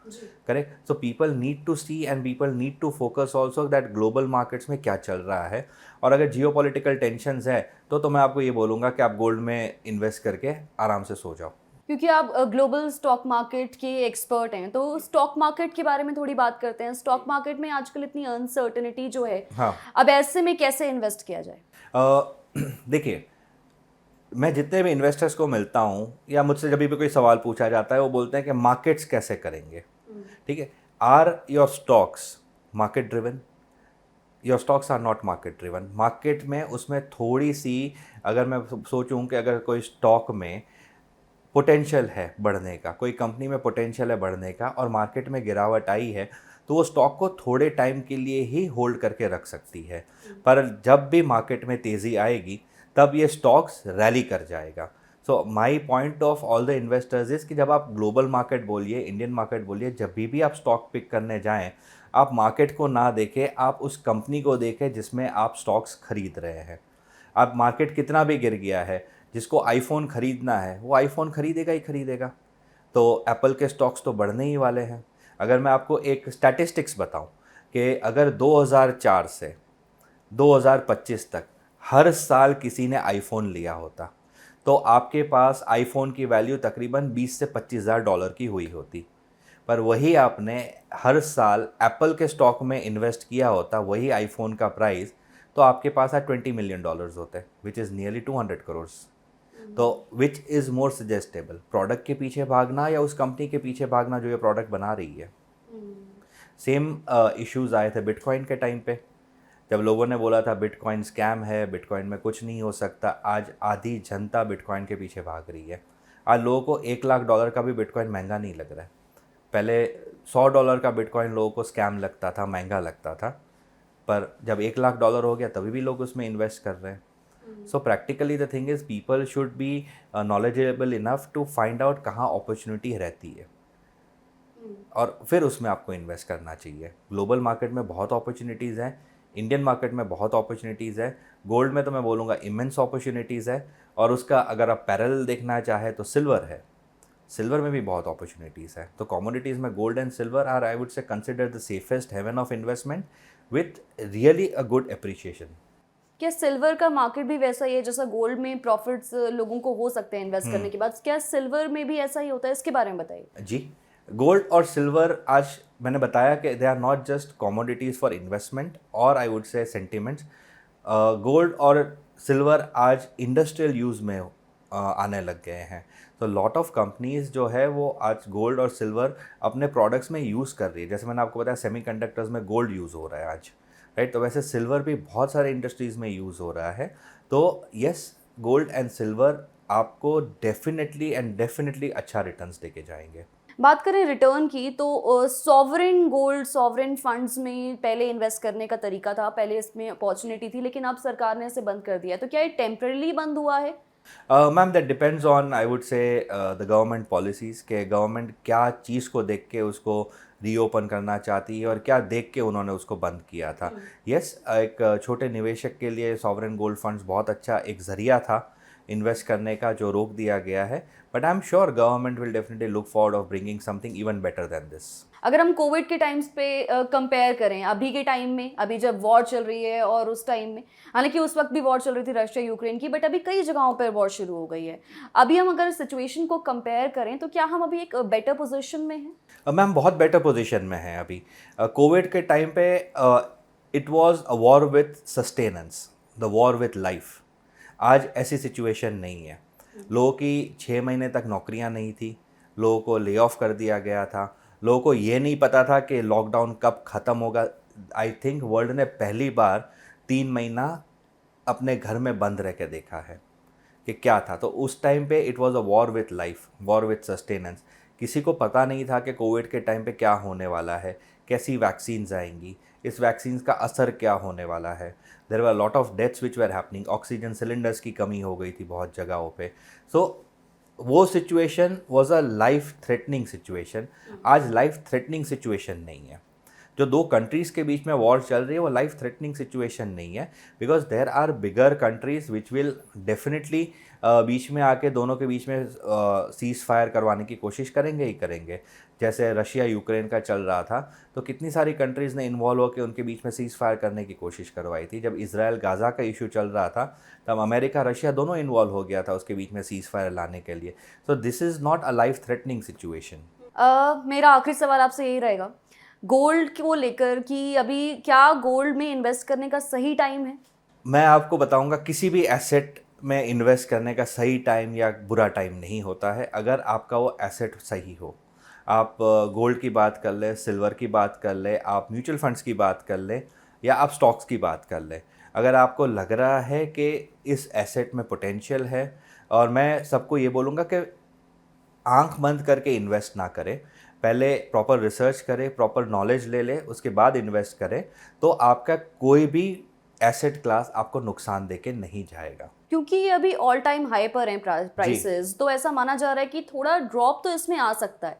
S1: Correct. So people need to see and people need to focus also that global markets में क्या चल रहा है. और अगर जियोपॉलिटिकल टेंशन्स है तो मैं आपको ये बोलूँगा कि आप गोल्ड में इन्वेस्ट करके आराम से सो जाओ.
S2: क्योंकि आप ग्लोबल स्टॉक मार्केट के एक्सपर्ट हैं, तो स्टॉक मार्केट के बारे में थोड़ी बात करते हैं. स्टॉक मार्केट में आजकल इतनी अनसर्टेनिटी जो है,
S1: हाँ.
S2: अब ऐसे में कैसे इन्वेस्ट किया जाए?
S1: देखिए, मैं जितने भी इन्वेस्टर्स को मिलता हूँ या मुझसे जब भी कोई सवाल पूछा जाता है, वो बोलते हैं कि मार्केट्स कैसे करेंगे. ठीक है. Are your stocks market driven? Your stocks are not market driven. Market में उसमें थोड़ी सी, अगर मैं सोचूं कि अगर कोई स्टॉक में पोटेंशियल है बढ़ने का, कोई कंपनी में पोटेंशियल है बढ़ने का, और मार्केट में गिरावट आई है, तो वो स्टॉक को थोड़े टाइम के लिए ही होल्ड करके रख सकती है. पर जब भी मार्केट में तेज़ी आएगी, तब ये स्टॉक्स रैली कर जाएगा. So my point of all the investors is कि जब आप ग्लोबल मार्केट बोलिए, इंडियन मार्केट बोलिए, जब भी आप स्टॉक पिक करने जाएं, आप मार्केट को ना देखें, आप उस कंपनी को देखें जिसमें आप स्टॉक्स खरीद रहे हैं. अब मार्केट कितना भी गिर गया है, जिसको आईफोन खरीदना है वो आईफोन खरीदेगा ही खरीदेगा. तो एप्पल के स्टॉक्स तो बढ़ने ही वाले हैं. अगर मैं आपको एक स्टैटिस्टिक्स बताऊं कि अगर 2004 से 2025 तक हर साल किसी ने आईफोन लिया होता, तो आपके पास आईफोन की वैल्यू तकरीबन 20 से $25,000 की हुई होती. पर वही आपने हर साल एप्पल के स्टॉक में इन्वेस्ट किया होता, वही आईफोन का प्राइस, तो आपके पास आज $20 मिलियन होते, विच इज़ नियरली 200 करोड़. तो which is more suggestible, product के पीछे भागना या उस कंपनी के पीछे भागना जो ये प्रोडक्ट बना रही है. सेम इश्यूज़ आए थे बिटकॉइन के टाइम पे, जब लोगों ने बोला था बिटकॉइन स्कैम है, बिटकॉइन में कुछ नहीं हो सकता. आज आधी जनता बिटकॉइन के पीछे भाग रही है. आज लोगों को $1,00,000 का भी बिटकॉइन महंगा नहीं लग रहा है. पहले $100 का बिटकॉइन लोगों को स्कैम लगता था, महंगा लगता था, पर जब $1,00,000 हो गया तभी भी लोग उसमें इन्वेस्ट कर रहे हैं. So practically the thing is people should be knowledgeable enough to find out कहाँ अपॉर्चुनिटी रहती है, और फिर उसमें आपको इन्वेस्ट करना चाहिए. ग्लोबल मार्केट में बहुत अपॉर्चुनिटीज़ हैं, इंडियन मार्केट में बहुत अपॉर्चुनिटीज़ है. गोल्ड में तो मैं बोलूँगा इमेंस अपॉर्चुनिटीज़ है, और उसका अगर आप पैरेलल देखना चाहें तो सिल्वर है. सिल्वर में भी बहुत अपॉर्चुनिटीज़ है. तो कमोडिटीज़ में gold and silver are, I would say, consider the safest haven of investment with really a good appreciation.
S2: क्या सिल्वर का मार्केट भी वैसा ही है जैसा गोल्ड में प्रॉफिट्स लोगों को हो सकते हैं इन्वेस्ट करने के बाद? क्या सिल्वर में भी ऐसा ही होता है? इसके बारे में बताइए.
S1: जी, गोल्ड और सिल्वर, आज मैंने बताया कि they are not just commodities for investment और I would say sentiments. Gold और सिल्वर आज इंडस्ट्रियल यूज़ में आने लग गए हैं। तो लॉट ऑफ कंपनीज जो है वो आज गोल्ड और सिल्वर अपने प्रोडक्ट्स में यूज़ कर रही है। जैसे मैंने आपको बताया सेमीकंडक्टर्स में गोल्ड यूज़ हो रहा है आज, राइट। तो वैसे सिल्वर भी बहुत सारे इंडस्ट्रीज़ में यूज़ हो रहा है। तो यस, गोल्ड एंड सिल्वर आपको डेफिनेटली अच्छा रिटर्न्स देके जाएंगे।
S2: बात करें रिटर्न की तो सॉवरेन गोल्ड सॉवरेन फंड्स में पहले इन्वेस्ट करने का तरीका था, पहले इसमें अपॉर्चुनिटी थी, लेकिन अब सरकार ने इसे बंद कर दिया है। तो क्या ये टेम्पररी बंद हुआ है?
S1: Ma'am, that depends on, I would से, द गवर्नमेंट पॉलिसीज़ के गवर्नमेंट क्या चीज़ को देख के उसको रीओपन करना चाहती है और क्या देख के उन्होंने उसको बंद किया था। यस, एक छोटे निवेशक के लिए सॉवरेन गोल्ड फंड्स बहुत अच्छा एक ज़रिया था इन्वेस्ट करने का, जो रोक दिया गया है। But I am sure government will definitely look forward of bringing something even better than this.
S2: अगर हम कोविड के टाइम्स पे कंपेयर करें अभी के टाइम में, अभी जब वॉर चल रही है और उस टाइम में, हालांकि उस वक्त भी वॉर चल रही थी रशिया यूक्रेन की, बट अभी कई जगहों पर वॉर शुरू हो गई है। अभी हम अगर सिचुएशन को कंपेयर करें तो क्या हम अभी एक बेटर पोजीशन में हैं?
S1: मैम, बहुत बेटर पोजीशन में है अभी। कोविड के टाइम पे it was a war with sustenance, the war with life. आज ऐसी सिचुएशन नहीं है। लोगों की 6 महीने तक नौकरियां नहीं थी, लोगों को ले ऑफ कर दिया गया था, लोगों को ये नहीं पता था कि लॉकडाउन कब ख़त्म होगा। आई थिंक वर्ल्ड ने पहली बार 3 महीना अपने घर में बंद रह के देखा है कि क्या था। तो उस टाइम पे it was a war with life, war with sustenance. किसी को पता नहीं था कि कोविड के टाइम पे क्या होने वाला है, कैसी वैक्सीन्स आएंगी, इस वैक्सीन्स का असर क्या होने वाला है। There were lot of deaths which were happening, oxygen cylinders की कमी हो गई थी बहुत जगहों पे। सो वो situation was a life threatening situation. आज लाइफ थ्रेटनिंग सिचुएशन नहीं है। जो दो कंट्रीज़ के बीच में वॉर चल रही है वो लाइफ थ्रेटनिंग सिचुएशन नहीं है, because there are bigger countries which will definitely बीच में आके दोनों के बीच में सीज़ फायर करवाने की कोशिश करेंगे ही करेंगे। जैसे रशिया यूक्रेन का चल रहा था तो कितनी सारी कंट्रीज़ ने इन्वॉल्व होकर उनके बीच में सीज़ फायर करने की कोशिश करवाई थी। जब इसराइल गाज़ा का इशू चल रहा था तब अमेरिका रशिया दोनों इन्वॉल्व हो गया था उसके बीच में सीज़ फायर लाने के लिए। So this is not a life threatening situation.
S2: मेरा आखिरी सवाल आपसे यही रहेगा गोल्ड को लेकर कि अभी क्या गोल्ड में इन्वेस्ट करने का सही टाइम है?
S1: मैं आपको बताऊंगा, किसी भी एसेट में इन्वेस्ट करने का सही टाइम या बुरा टाइम नहीं होता है, अगर आपका वो एसेट सही हो। आप गोल्ड की बात कर ले, सिल्वर की बात कर ले, आप म्यूचुअल फंड्स की बात कर ले, या आप स्टॉक्स की बात कर ले। अगर आपको लग रहा है कि इस एसेट में पोटेंशियल है, और मैं सबको ये बोलूँगा कि आंख बंद करके इन्वेस्ट ना करें, पहले प्रॉपर रिसर्च करें, प्रॉपर नॉलेज ले लें, उसके बाद इन्वेस्ट करें, तो आपका कोई भी एसेट क्लास आपको नुकसान देके नहीं जाएगा।
S2: क्योंकि ये अभी ऑल टाइम हाई पर हैं प्राइसेस, तो ऐसा माना जा रहा है कि थोड़ा ड्रॉप तो इसमें आ सकता है।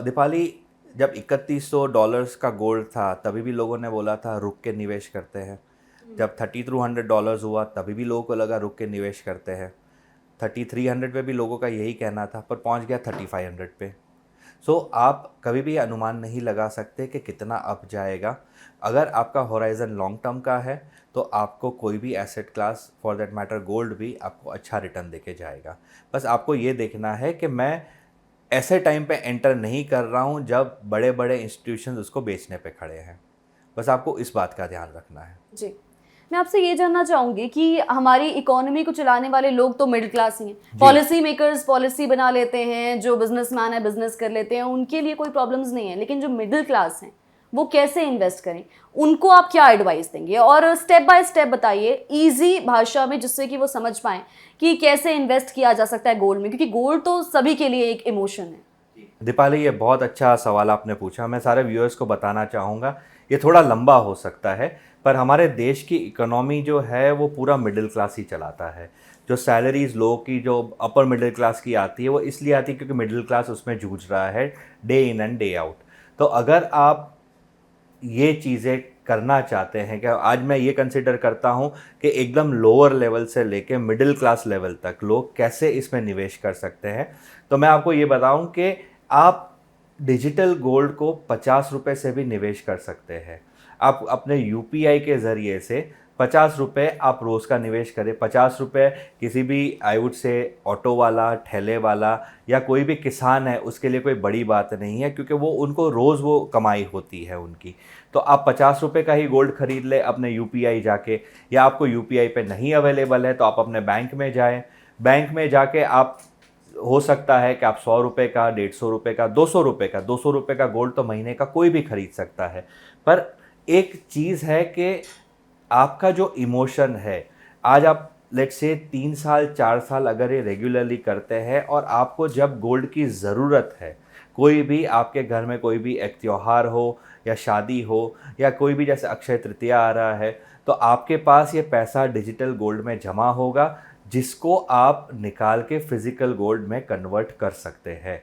S1: दीपाली, जब $3100 का गोल्ड था तभी भी लोगों ने बोला था रुक के निवेश करते हैं। जब $3300 हुआ तभी भी लोगों को लगा रुक के निवेश करते हैं। 3300 पे भी लोगों का यही कहना था, पर पहुंच गया 3500 पे। सो आप कभी भी अनुमान नहीं लगा सकते कि कितना अप जाएगा। अगर आपका होराइज़न लॉन्ग टर्म का है तो आपको कोई भी asset class, for that matter gold भी, आपको अच्छा रिटर्न देके जाएगा। बस आपको ये देखना है कि मैं ऐसे टाइम पे एंटर नहीं कर रहा हूँ जब बड़े बड़े इंस्टीट्यूशंस उसको बेचने पे खड़े हैं। बस आपको इस बात का ध्यान रखना है।
S2: जी, मैं आपसे ये जानना चाहूँगी कि हमारी इकोनॉमी को चलाने वाले लोग तो मिडिल क्लास ही हैं। पॉलिसी मेकर्स पॉलिसी बना लेते हैं, जो बिजनेसमैन है बिजनेस कर लेते हैं, उनके लिए कोई प्रॉब्लम्स नहीं है। लेकिन जो मिडिल क्लास हैं वो कैसे इन्वेस्ट करें, उनको आप क्या एडवाइस देंगे? और स्टेप बाय स्टेप बताइए इजी भाषा में, जिससे कि वो समझ पाएं कि कैसे इन्वेस्ट किया जा सकता है गोल्ड में, क्योंकि गोल्ड तो सभी के लिए एक इमोशन है।
S1: दीपाली, ये बहुत अच्छा सवाल आपने पूछा। मैं सारे व्यूअर्स को बताना चाहूँगा, ये थोड़ा लंबा हो सकता है, पर हमारे देश की इकोनॉमी जो है वो पूरा मिडिल क्लास ही चलाता है। जो सैलरीज़ लोगों की जो अपर मिडिल क्लास की आती है वो इसलिए आती है क्योंकि मिडिल क्लास उसमें जूझ रहा है day in and day out. तो अगर आप ये चीज़ें करना चाहते हैं, कि आज मैं ये कंसिडर करता हूँ कि एकदम लोअर लेवल से लेके मिडिल क्लास लेवल तक लोग कैसे इसमें निवेश कर सकते हैं, तो मैं आपको ये बताऊँ कि आप डिजिटल गोल्ड को 50 रुपये से भी निवेश कर सकते हैं। आप अपने UPI के ज़रिए से 50 रुपये आप रोज़ का निवेश करें। 50 रुपये किसी भी, आई वुड से, ऑटो वाला, ठेले वाला या कोई भी किसान है उसके लिए कोई बड़ी बात नहीं है, क्योंकि वो उनको रोज़ वो कमाई होती है उनकी। तो आप 50 रुपये का ही गोल्ड खरीद ले अपने UPI जाके, या आपको UPI पे नहीं अवेलेबल है तो आप अपने बैंक में जाएं, बैंक में जाके आप हो सकता है कि आप 100 रुपये का, 150 रुपये का, 200 रुपये का गोल्ड तो महीने का कोई भी खरीद सकता है। पर एक चीज़ है कि आपका जो इमोशन है, आज आप लेट्स से 3 साल 4 साल अगर ये रेगुलरली करते हैं और आपको जब गोल्ड की ज़रूरत है, कोई भी आपके घर में कोई भी एक त्यौहार हो या शादी हो या कोई भी जैसे अक्षय तृतीया आ रहा है, तो आपके पास ये पैसा डिजिटल गोल्ड में जमा होगा, जिसको आप निकाल के फिज़िकल गोल्ड में कन्वर्ट कर सकते हैं।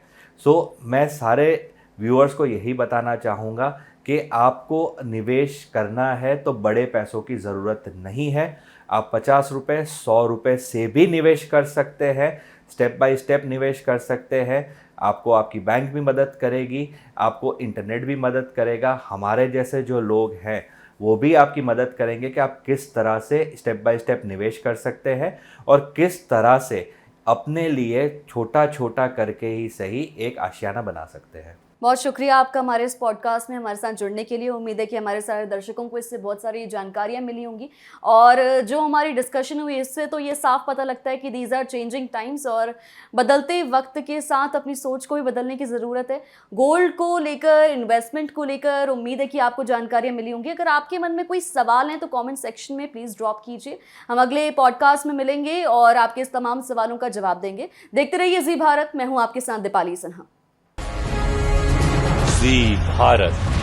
S1: मैं सारे व्यूअर्स को यही बताना चाहूँगा कि आपको निवेश करना है तो बड़े पैसों की ज़रूरत नहीं है। आप 50 रुपये, 100 रुपये से भी निवेश कर सकते हैं, स्टेप बाय स्टेप निवेश कर सकते हैं। आपको आपकी बैंक भी मदद करेगी, आपको इंटरनेट भी मदद करेगा, हमारे जैसे जो लोग हैं वो भी आपकी मदद करेंगे कि आप किस तरह से स्टेप बाय स्टेप निवेश कर सकते हैं और किस तरह से अपने लिए छोटा छोटा करके ही सही एक आशियाना बना सकते हैं।
S2: बहुत शुक्रिया आपका हमारे इस पॉडकास्ट में हमारे साथ जुड़ने के लिए। उम्मीद है कि हमारे सारे दर्शकों को इससे बहुत सारी जानकारियां मिली होंगी और जो हमारी डिस्कशन हुई इससे तो ये साफ पता लगता है कि दीज आर चेंजिंग टाइम्स और बदलते वक्त के साथ अपनी सोच को भी बदलने की ज़रूरत है। गोल्ड को लेकर, इन्वेस्टमेंट को लेकर उम्मीद है कि आपको जानकारियाँ मिली होंगी। अगर आपके मन में कोई सवाल हैं तो कॉमेंट सेक्शन में प्लीज़ ड्रॉप कीजिए। हम अगले पॉडकास्ट में मिलेंगे और आपके इस तमाम सवालों का जवाब देंगे। देखते रहिए जी भारत। मैं हूँ आपके साथ दीपाली सिन्हा।
S3: जी भारत।